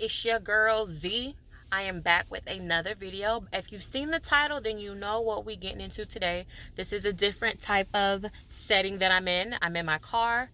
It's your girl Z. I am back with another video. If you've seen the title, then you know what we're getting into today. This is a different type of setting that I'm in. I'm in my car,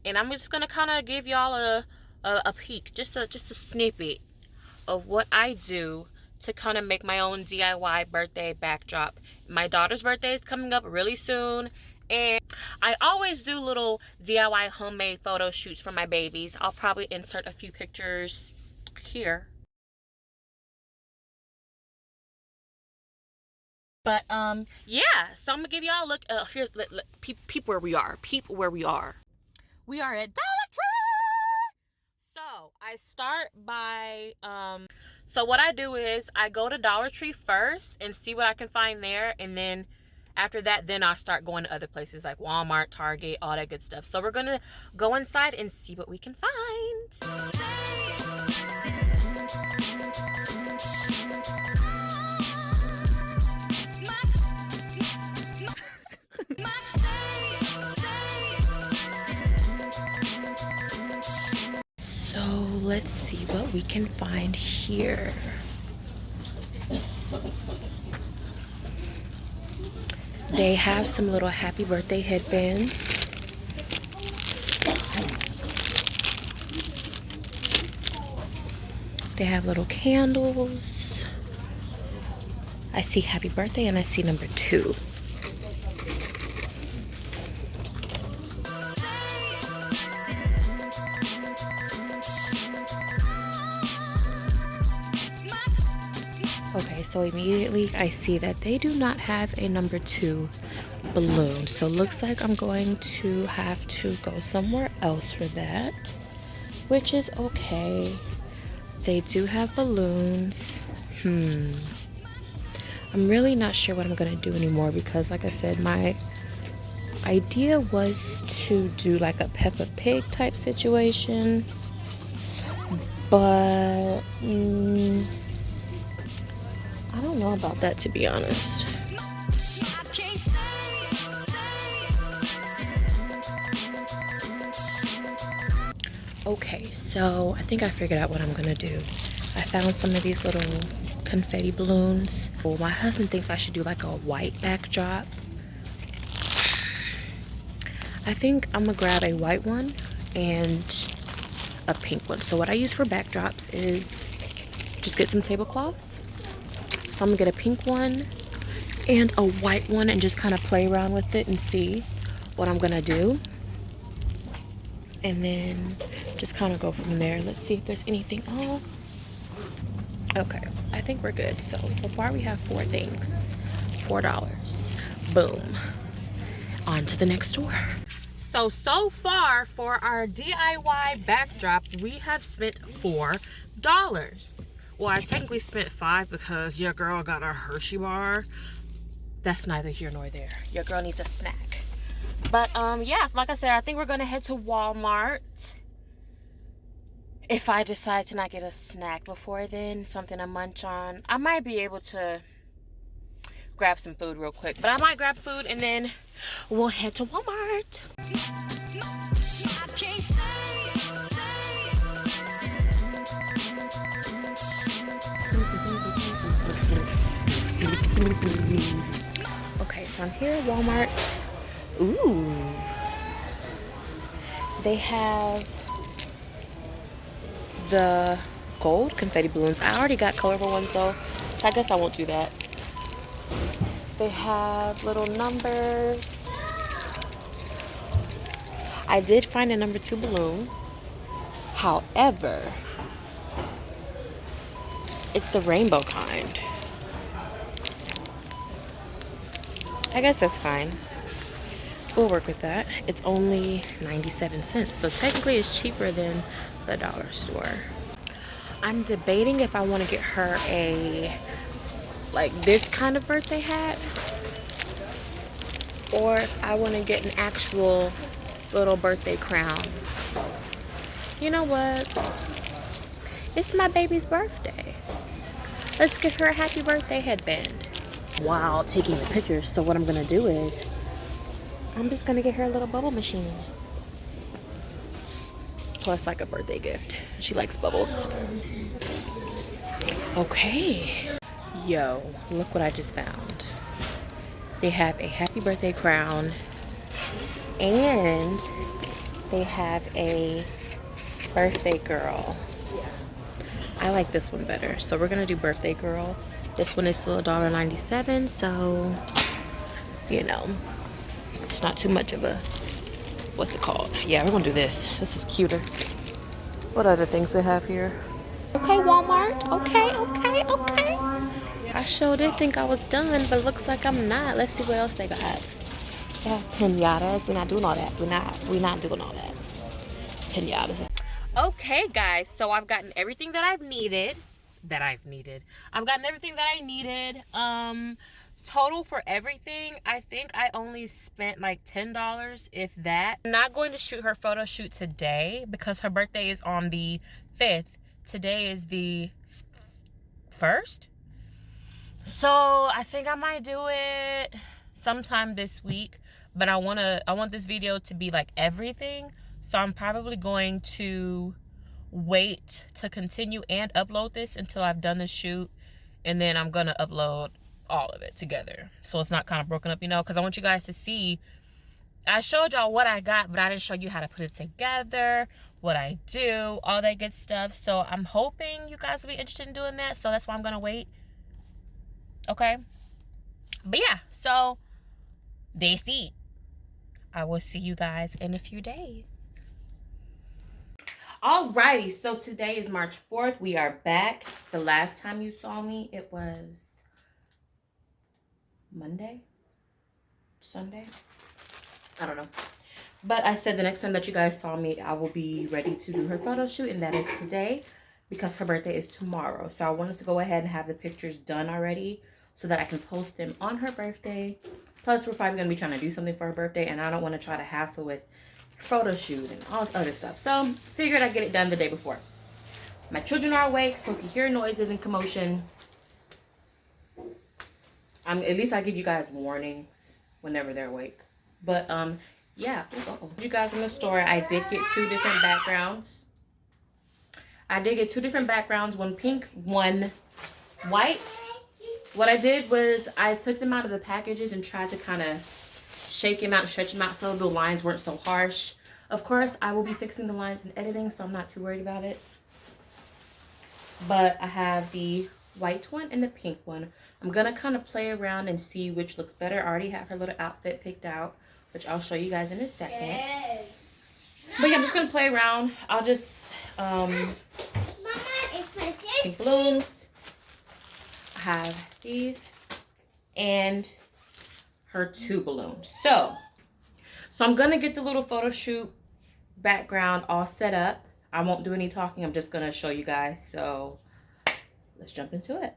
and I'm just gonna kind of give y'all a peek, just a snippet of what I do to kind of make my own DIY birthday backdrop. My daughter's birthday is coming up really soon, and I always do little DIY homemade photo shoots for my babies. I'll probably insert a few pictures here. But yeah, so I'm gonna give y'all a look. Here's peep where we are. Peep where we are. We are at Dollar Tree. So I start by so what I do is I go to Dollar Tree first and see what I can find there, and then after that, then I'll start going to other places like Walmart, Target, all that good stuff. So we're gonna go inside and see what we can find. So let's see what we can find here. They have some little happy birthday headbands. They have little candles. I see happy birthday and I see number 2. Okay, so immediately I see that they do not have a number 2 balloon. So looks like I'm going to have to go somewhere else for that, which is okay. They do have balloons. I'm really not sure what I'm gonna do anymore because, like I said, my idea was to do like a Peppa Pig type situation, but I don't know about that, to be honest. Okay, so I think I figured out what I'm gonna do. I found some of these little confetti balloons. Well, my husband thinks I should do like a white backdrop. I think I'm gonna grab a white one and a pink one. So what I use for backdrops is just get some tablecloths. So I'm gonna get a pink one and a white one and just kind of play around with it and see what I'm gonna do. And then just kind of go from there. Let's see if there's anything else. Okay, I think we're good. So far we have 4 things. $4. Boom. On to the next store. So far for our DIY backdrop, we have spent $4. Well, I technically spent 5 because your girl got a Hershey bar. That's neither here nor there. Your girl needs a snack. But yes, like I said, I think we're gonna head to Walmart. If I decide to not get a snack before then, something to munch on, I might be able to grab some food real quick. But I might grab food and then we'll head to Walmart. Okay, so I'm here at Walmart. Ooh. They have the gold confetti balloons. I already got colorful ones though, so I guess I won't do that. They have little numbers. I did find a number 2 balloon. However, it's the rainbow kind. I guess that's fine. We'll work with that. It's only 97 cents, so technically it's cheaper than the dollar store. I'm debating if I want to get her a like this kind of birthday hat, or if I want to get an actual little birthday crown. You know what? It's my baby's birthday. Let's get her a happy birthday headband while taking the pictures. So what I'm gonna do is I'm just gonna get her a little bubble machine. plus like a birthday gift. She likes bubbles. Okay. Yo, look what I just found. They have a happy birthday crown and they have a birthday girl. I like this one better, so we're gonna do birthday girl. This one is still $1.97, so you know, it's not too much of a, what's it called? Yeah, we're gonna do this. This is cuter. What other things they have here? Okay, Walmart. Okay. I sure did think I was done, but looks like I'm not. Let's see what else they got. They have pinatas. We're not doing all that. We're not doing all that. Pinatas. Okay, guys. So I've gotten everything that I've needed. I've gotten everything that I needed. Total for everything, I think I only spent like $10, if that. I'm not going to shoot her photo shoot today because her birthday is on the 5th. Today is the 1st. So I think I might do it sometime this week, but I want this video to be like everything. So I'm probably going to wait to continue and upload this until I've done the shoot, and then I'm gonna upload all of it together so it's not kind of broken up, you know, because I want you guys to see. I showed y'all what I got, but I didn't show you how to put it together, what I do, all that good stuff. So I'm hoping you guys will be interested in doing that, so that's why I'm gonna wait. Okay, but yeah, so that's it. I will see you guys in a few days. Alrighty, so today is March 4th. We are back. The last time you saw me, it was Monday? Sunday? I don't know. But I said the next time that you guys saw me, I will be ready to do her photo shoot, and that is today because her birthday is tomorrow. So I wanted to go ahead and have the pictures done already so that I can post them on her birthday. Plus, we're probably going to be trying to do something for her birthday, and I don't want to try to hassle with photo shoot and all this other stuff. So figured I'd get it done the day before. My children are awake, so if you hear noises and commotion, at least I give you guys warnings whenever they're awake. But yeah, you guys in the store, I did get 2 different backgrounds. One pink, one white. What I did was I took them out of the packages and tried to kind of shake them out and stretch them out so the lines weren't so harsh. Of course, I will be fixing the lines and editing, so I'm not too worried about it. But I have the white one and the pink one. I'm gonna kind of play around and see which looks better. I already have her little outfit picked out, which I'll show you guys in a second. Yes. But yeah, I'm just gonna play around. I'll just Mama, pink balloons. I have these and her 2 balloons. So I'm gonna get the little photo shoot background all set up. I won't do any talking. I'm just gonna show you guys. So let's jump into it.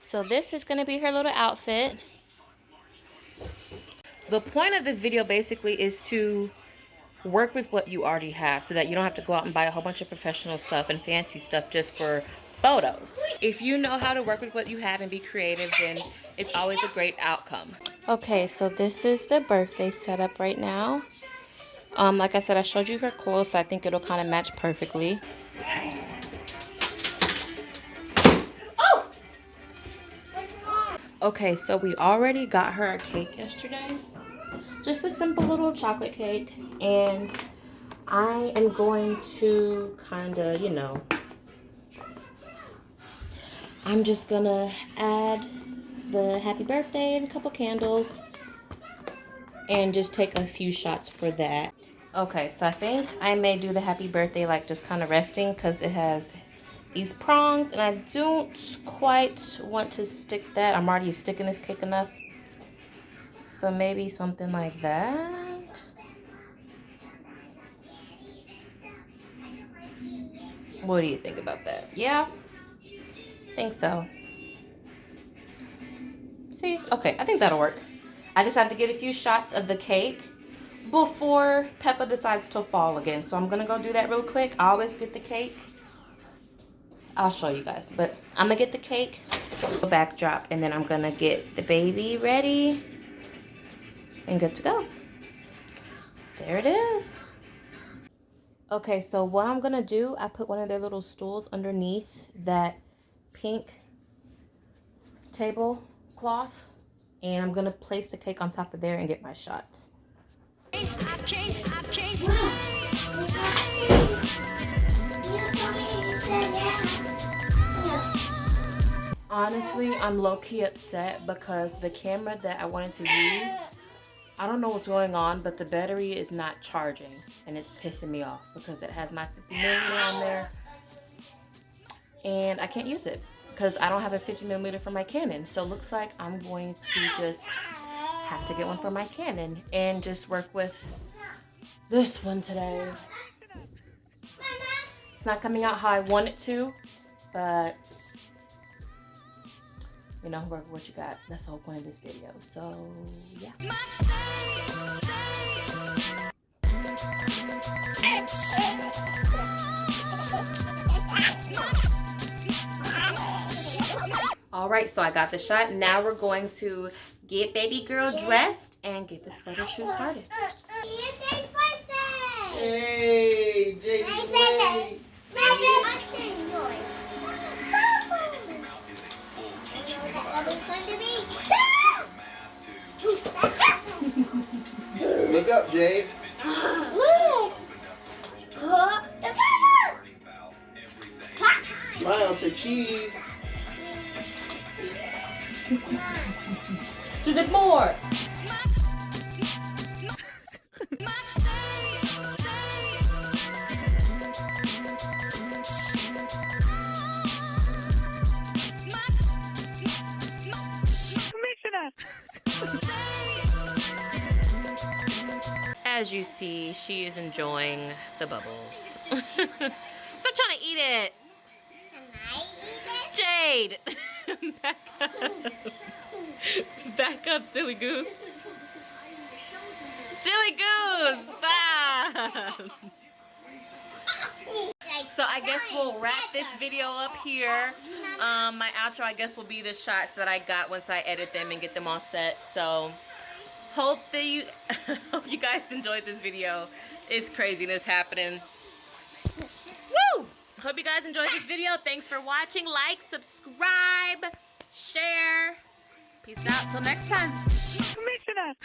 So this is going to be her little outfit. The point of this video basically is to work with what you already have so that you don't have to go out and buy a whole bunch of professional stuff and fancy stuff just for photos. If you know how to work with what you have and be creative, then it's always a great outcome. Okay, so this is the birthday setup right now. Like I said, I showed you her clothes, so I think it'll kind of match perfectly. Okay, so we already got her a cake yesterday. Just a simple little chocolate cake. And I am going to kind of, you know, I'm just gonna add the happy birthday and a couple candles and just take a few shots for that. Okay, so I think I may do the happy birthday like just kind of resting because it has these prongs and I don't quite want to stick that. I'm already sticking this cake enough. So maybe something like that. What do you think about that? Yeah, think so. See, okay, I think that'll work. I just have to get a few shots of the cake before Peppa decides to fall again. So I'm gonna go do that real quick. I always get the cake. I'll show you guys, but I'm gonna get the cake, backdrop, and then I'm gonna get the baby ready and good to go. There it is. Okay, so what I'm gonna do, I put one of their little stools underneath that pink tablecloth, and I'm gonna place the cake on top of there and get my shots. Honestly, I'm low-key upset because the camera that I wanted to use, I don't know what's going on, but the battery is not charging and it's pissing me off because it has my 50mm on there and I can't use it because I don't have a 50mm for my Canon. So it looks like I'm going to just have to get one for my Canon and just work with this one today. It's not coming out how I want it to, but you know, work with what you got. That's the whole point of this video. So yeah. All right, so I got the shot. Now we're going to get baby girl dressed and get this photo shoot started. Hey, JD. Look up, Jade. Look. Smile, say cheese. Just it more. As you see, she is enjoying the bubbles. Stop trying to eat it. Can I eat it? Jade! Back up. Back up, silly goose. Silly goose! Stop! So I guess we'll wrap this video up here. My outro, I guess, will be the shots that I got once I edit them and get them all set. So hope hope you guys enjoyed this video. It's craziness happening. Woo! Hope you guys enjoyed this video. Thanks for watching. Like, subscribe, share. Peace out. Till next time. Commissioner.